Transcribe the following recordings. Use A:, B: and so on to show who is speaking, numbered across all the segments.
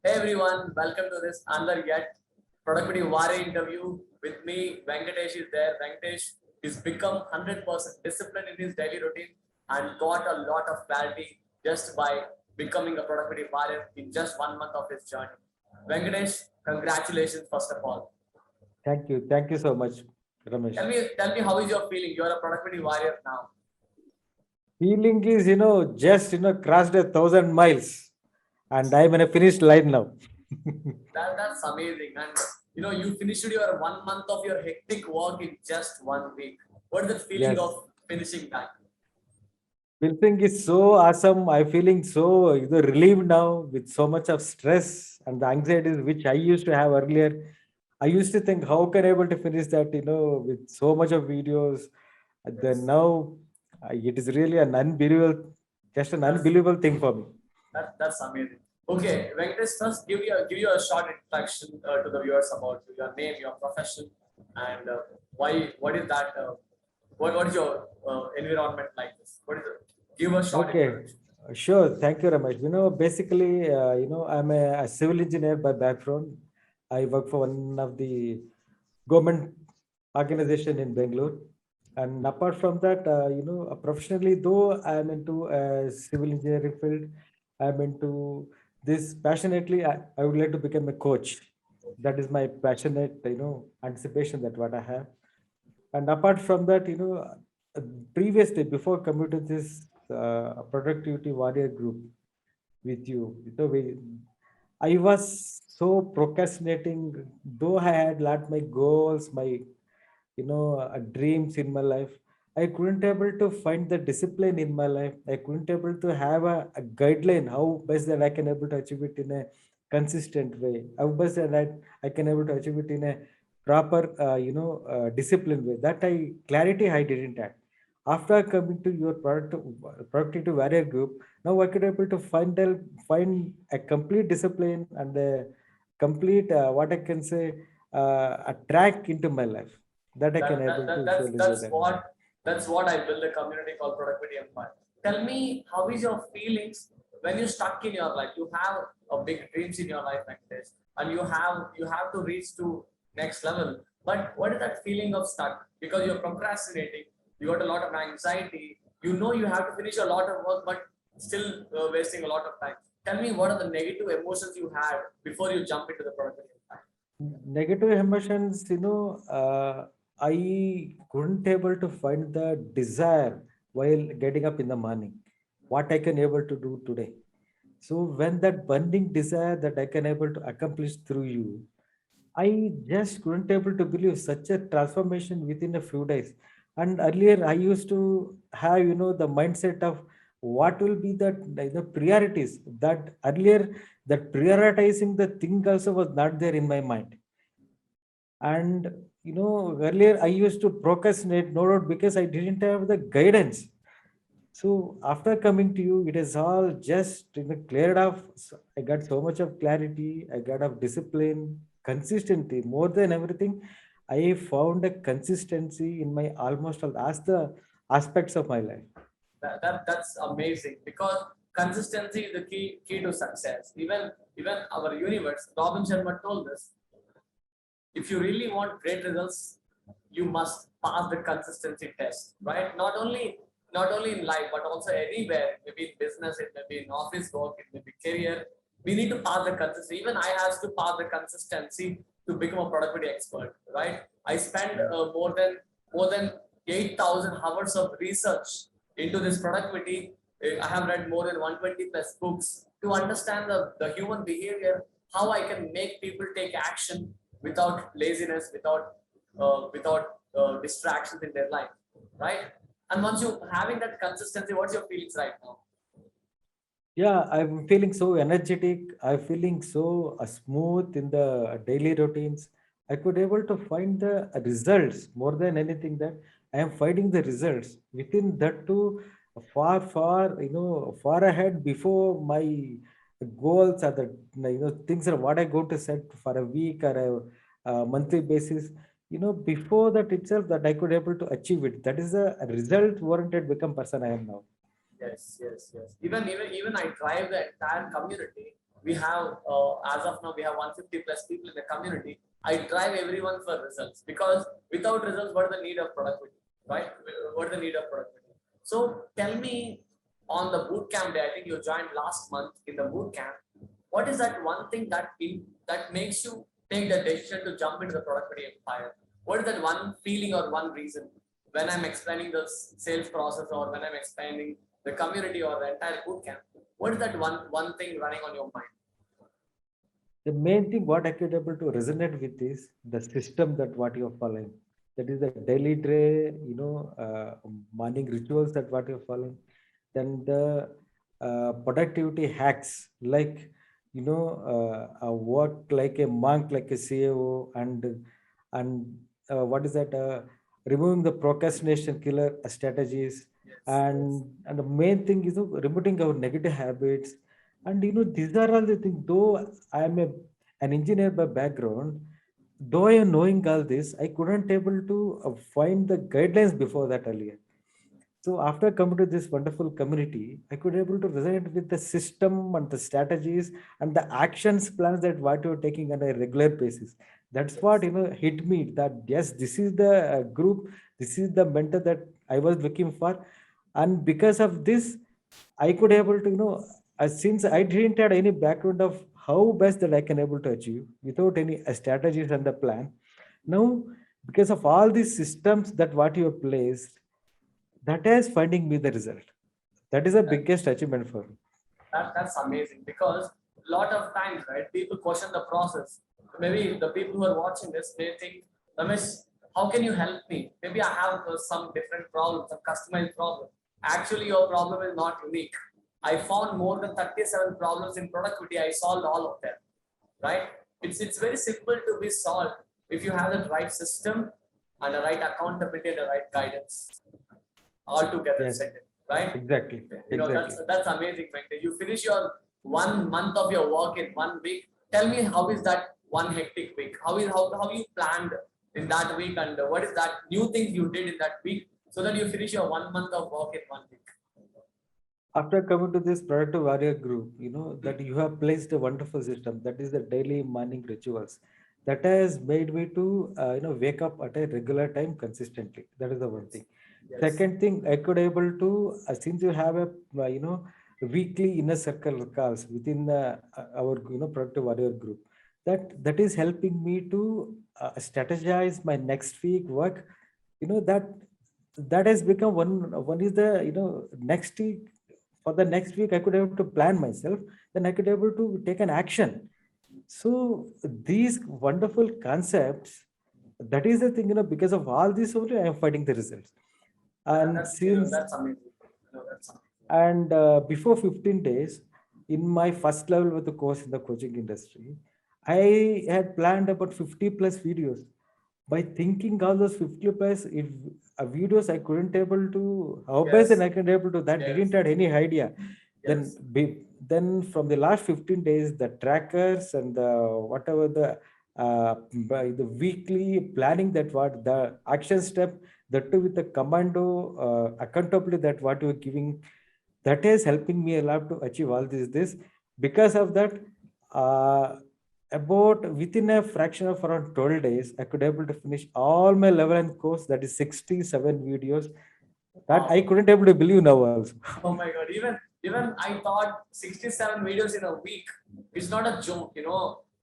A: Hey everyone, welcome to this another yet productivity warrior interview. With me, Venkatesh is there. Venkatesh is become 100% disciplined in his daily routine and got a lot of clarity just by becoming a productivity warrior in just 1 month of his journey. Venkatesh, congratulations first of all.
B: Thank you. Thank you so much, Ramesh.
A: Tell me how is your feeling? You are a productivity warrior now.
B: Feeling is, crossed 1,000 miles and I'm in a finished line now.
A: That's amazing. And you finished your 1 month of your hectic work in just 1 week. What is the feeling
B: Yes.
A: of finishing that?
B: Feeling is so awesome. I'm feeling so relieved now with so much of stress and the anxieties which I used to have earlier. I used to think how can I able to finish that, with so much of videos. And then
A: Yes.
B: now it is really just an
A: That's
B: unbelievable thing for me.
A: that's amazing. Okay, Venkatesh, first give you a short introduction to the viewers about your name, your profession, and why. What is that? What is your environment like this? What is it? Give a short
B: Okay,
A: introduction.
B: sure. Thank you, Ramesh. Basically, I'm a civil engineer by background. I work for one of the government organization in Bangalore. And apart from that, professionally, though I'm into a civil engineering field, I'm into this passionately. I would like to become a coach. That is my passionate, anticipation that what I have. And apart from that, uh, previously, before coming to this productivity warrior group with you, I was so procrastinating, though I had lot my goals, my dreams in my life. I couldn't able to find the discipline in my life. I couldn't able to have a guideline how best that I can able to achieve it in a consistent way. How best that I can able to achieve it in a proper, disciplined way. That clarity I didn't have. After coming to your productivity warrior group, now I could able to find a complete discipline and a complete what I can say a track into my life that I can
A: That, that,
B: able
A: that
B: to
A: that's
B: surely say
A: that's
B: that.
A: what that's what I build a community called Productivity Empire. Tell me, how is your feelings when you're stuck in your life? You have a big dreams in your life like this, and you have to reach to next level. But what is that feeling of stuck? Because you're procrastinating, you got a lot of anxiety. You know you have to finish a lot of work, but still wasting a lot of time. Tell me, what are the negative emotions you had before you jump into the productivity empire?
B: Negative emotions, I couldn't able to find the desire while getting up in the morning what I can able to do today. So when that burning desire that I can able to accomplish through you, I just couldn't able to believe such a transformation within a few days. And earlier I used to have, the mindset of what will be the priorities that earlier that prioritizing the thing also was not there in my mind. And earlier I used to procrastinate, no doubt, because I didn't have the guidance. So after coming to you, it is all just cleared off. I got so much of clarity, I got of discipline, consistency. More than everything, I found a consistency in my almost all as the aspects of my life.
A: That's amazing because consistency is the key to success. Even our universe, Robin Sharma told us, if you really want great results, you must pass the consistency test, right? Not only in life, but also anywhere, maybe in business, it may be in office work, it may be career. We need to pass the consistency. Even I have to pass the consistency to become a productivity expert, right? I spent more than 8,000 hours of research into this productivity. I have read more than 120 plus books to understand the human behavior, how I can make people take action without laziness, without distractions in their life, right? And once you having that consistency, what's your feelings right now?
B: Yeah, I'm feeling so energetic. I'm feeling so smooth in the daily routines. I could able to find the results more than anything that I am finding the results within that too far, far ahead before my goals are the, things are what I go to set for a week or a monthly basis. Before that itself that I could able to achieve it. That is a result oriented become person I am now.
A: Yes. Even I drive the entire community we have, as of now, we have 150 plus people in the community. I drive everyone for results, because without results, what is the need of productivity, right? What is the need of productivity? So tell me, on the boot camp day, I think you joined last month in the boot camp. What is that one thing that makes you take the decision to jump into the productivity empire? What is that one feeling or one reason when I'm explaining the sales process, or when I'm explaining the community or the entire boot camp? What is that one thing running on your mind?
B: The main thing what I could able to resonate with is the system that what you're following. That is the daily day, morning rituals that what you're following. Then the productivity hacks, like work like a monk, like a CEO, and what is that? Removing the procrastination killer strategies,
A: Yes,
B: and the main thing is removing our negative habits. And these are all the things. Though I am an engineer by background, though I am knowing all this, I couldn't able to find the guidelines before that earlier. So after coming to this wonderful community, I could able to resonate with the system and the strategies and the actions plans that what you're taking on a regular basis. That's what hit me, that yes, this is the group, this is the mentor that I was looking for. And because of this, I could able to since I didn't have any background of how best that I can able to achieve without any strategies and the plan. Now, because of all these systems that what you have placed, that is finding me the result. That is the biggest achievement for me.
A: that's amazing, because a lot of times, right, people question the process. Maybe the people who are watching this may think, Ramesh, how can you help me? Maybe I have some different problems, some customized problem. Actually, your problem is not unique. I found more than 37 problems in productivity. I solved all of them, right? It's very simple to be solved if you have the right system and the right accountability and the right guidance all together,
B: Yes,
A: right?
B: exactly. Exactly.
A: That's amazing, Venkat. You finish your 1 month of your work in 1 week. Tell me, how is that one hectic week? How you planned in that week, and what is that new thing you did in that week so that you finish your 1 month of work in 1 week?
B: After coming to this productive warrior group, that you have placed a wonderful system. That is the daily morning rituals. That has made me to wake up at a regular time consistently. That is the one thing.
A: Yes.
B: Second thing, I could able to since you have a weekly inner circle calls within our productive warrior group. That is helping me to strategize my next week work. That has become one is the next week. For the next week I could able to plan myself, then I could able to take an action. So these wonderful concepts, that is the thing, because of all this only I am finding the results. And since
A: That's amazing. That's amazing.
B: and before 15 days, in my first level with the course in the coaching industry, I had planned about 50 plus videos. By thinking all those 50 plus videos, I couldn't able to how best
A: Yes.
B: and I can able to that
A: Yes.
B: didn't have any idea.
A: Yes.
B: Then from the last 15 days, the trackers and the whatever by the weekly planning, that what the action step, that too with the commando accountability that what you're giving, that is helping me a lot to achieve all this. Because of that, uh, about within a fraction of around 12 days, I could able to finish all my level and course, that is 67 videos. That
A: Wow.
B: I couldn't able to believe now also.
A: Oh my god, even I thought 67 videos in a week is not a joke,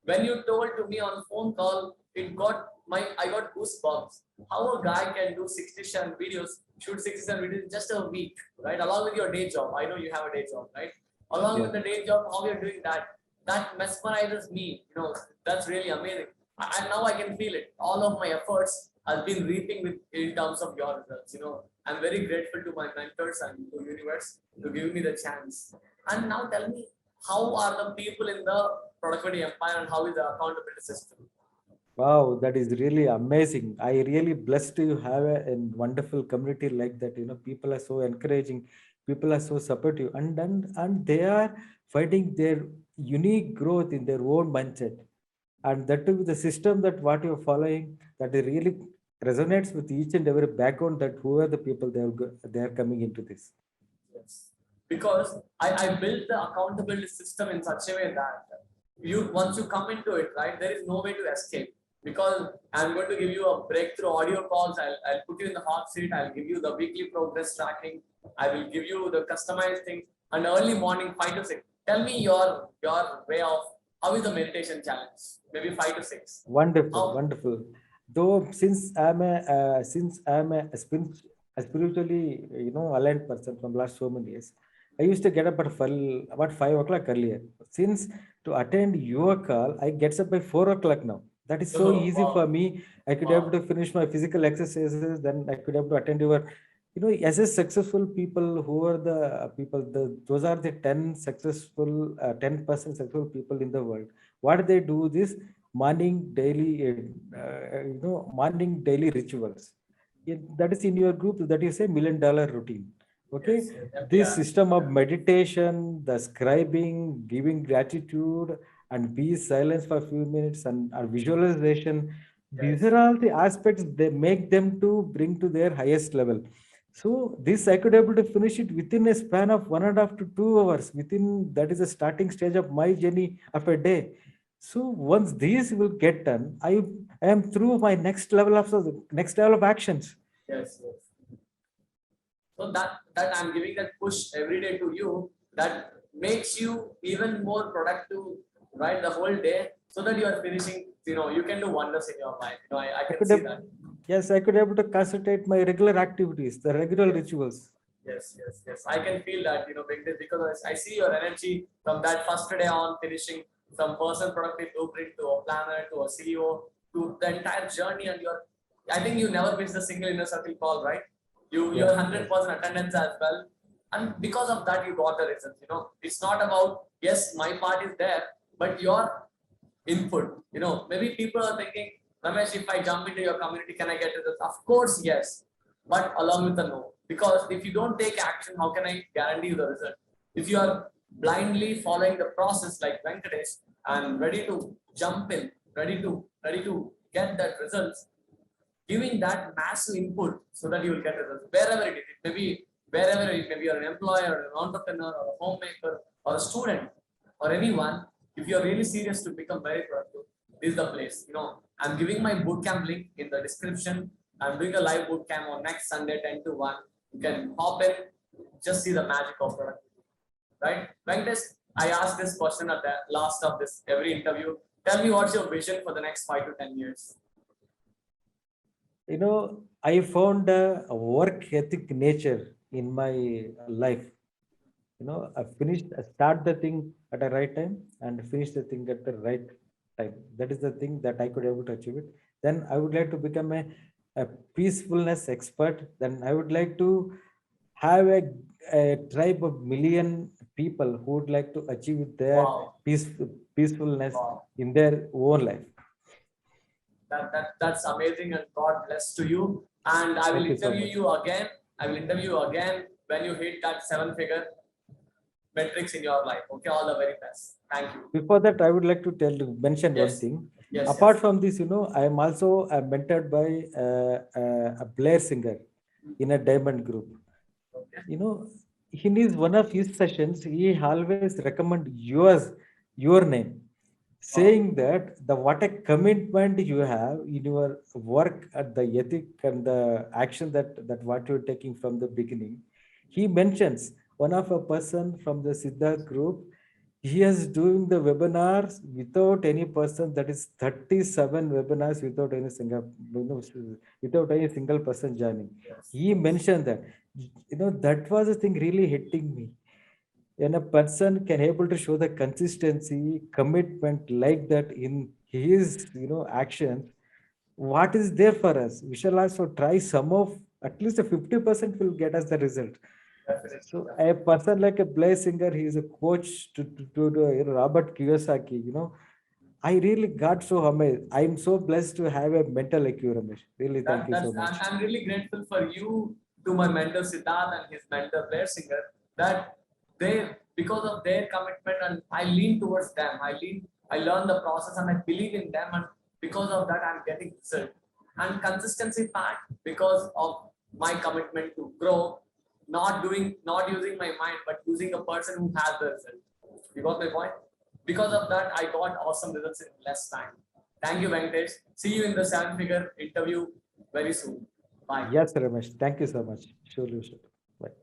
A: When you told to me on phone call, I got goosebumps. How a guy can do 67 videos, shoot 67 videos in just a week, right? Along with your day job. I know you have a day job, right? Along with the day job, how you're doing that. That mesmerizes me, that's really amazing. And now I can feel it. All of my efforts have been reaping in terms of your results, I'm very grateful to my mentors and to universe to give me the chance. And now tell me, how are the people in the productivity empire, and how is the accountability system?
B: Wow, that is really amazing. I really blessed to have a wonderful community like that. People are so encouraging, people are so supportive, and they are finding their unique growth in their own mindset. And that too with the system that what you're following, that it really resonates with each and every background that who are the people they are coming into this.
A: Yes. because I built the accountability system in such a way that you once you come into it, right, there is no way to escape. Because I'm going to give you a breakthrough audio calls, I'll put you in the hot seat, I'll give you the weekly progress tracking, I will give you the customized things, and early morning 5 to 6. Tell me your way of how is the meditation challenge? Maybe 5 to 6.
B: Wonderful,
A: How?
B: wonderful. Though since I'm a spiritually aligned person from last so many years, I used to get up at about 5 o'clock earlier. Since to attend your call, I get up by 4 o'clock now. That is so
A: Oh,
B: easy for
A: wow,
B: me. I could able
A: wow.
B: to finish my physical exercises, then I could able to attend your. As a successful people, who are the people? Those are the 10% successful people in the world. What they do this morning daily rituals. That is in your group, that is a $1 million routine. Okay,
A: Yes, yes,
B: this
A: FDR.
B: system of meditation, the scribing, giving gratitude, and be silence for a few minutes, and visualization, these
A: Yes,
B: are all the aspects they make them to bring to their highest level. So this I could able to finish it within a span of 1.5 to 2 hours. Within that is the starting stage of my journey of a day. So once these will get done, I am through my next level of actions.
A: yes, yes. So that I'm giving that push every day to you, that makes you even more productive, right, the whole day, so that you are finishing, you can do wonders in your life. I
B: I
A: can
B: could
A: see
B: have,
A: that.
B: yes, I could able to concentrate my regular activities, the regular
A: Yes,
B: rituals.
A: yes, yes, yes. I can feel that, Venkatesh, because I see your energy from that first day on, finishing from person productive blueprint to a planner to a CEO to the entire journey, and I think you never missed a single inner circle call, right? You're
B: Yes, yes.
A: 100% attendance as well, and because of that you got the result. It's not about, yes, my part is there, but your input. Maybe people are thinking, Ramesh, if I jump into your community, can I get results? Of course, yes, but along with the no. Because if you don't take action, how can I guarantee you the result? If you are blindly following the process like Venkatesh and ready to jump in, ready to get that results, giving that massive input so that you will get results wherever it is. It may be wherever it may be, you're an employer or an entrepreneur or a homemaker or a student or anyone. If you're really serious to become very productive, this is the place. I'm giving my bootcamp link in the description. I'm doing a live bootcamp on next Sunday 10 to 1. You can hop in, just see the magic of productivity. Right? Venkatesh, I ask this question at the last of this every interview. Tell me what's your vision for the next 5 to 10 years?
B: I found a work ethic nature in my life. I start the thing at the right time and finish the thing at the right time. That is the thing that I could able to achieve it. Then I would like to become a peacefulness expert. Then I would like to have a tribe of million people who would like to achieve their
A: Wow.
B: peacefulness
A: Wow.
B: in their own life.
A: That's amazing, and God bless to you. And I will
B: Thank you so
A: interview
B: much.
A: you again. I will interview you again when you hit that 7-figure metrics in your life. Okay, all the very best. Thank you.
B: Before that, I would like to mention one
A: Yes,
B: thing.
A: yes,
B: Apart
A: yes.
B: from this, I am also mentored by a Blair singer in a diamond group.
A: Okay.
B: In one of his sessions, he always recommend your name,
A: Wow.
B: saying that the what a commitment you have in your work at the ethic and the action that what you're taking from the beginning. He mentions one of a person from the Siddharth group. He is doing the webinars without any person. That is 37 webinars without without any single person joining.
A: Yes,
B: He
A: yes.
B: mentioned that. That was a thing really hitting me. When a person can able to show the consistency, commitment like that in his actions, what is there for us? We shall also try some of, at least a 50% will get us the result.
A: Definitely,
B: So a
A: definitely.
B: person like a Blaise Singer, he is a coach to Robert Kiyosaki. I really got so amazed. I'm so blessed to have a mentor like you, Ramesh. Really, thank you
A: That's
B: so much.
A: I'm really grateful for you, to my mentor Siddharth and his mentor Blair Singer, that they, because of their commitment, and I lean towards them. I learn the process and I believe in them, and because of that I'm getting result. And consistency part, because of my commitment to grow, not using my mind, but using a person who has the result. You got my point? Because of that, I got awesome results in less time. Thank you, Venkatesh. See you in the seven-figure interview very soon. Bye.
B: Yes, Ramesh. Thank you so much. Surely, sure.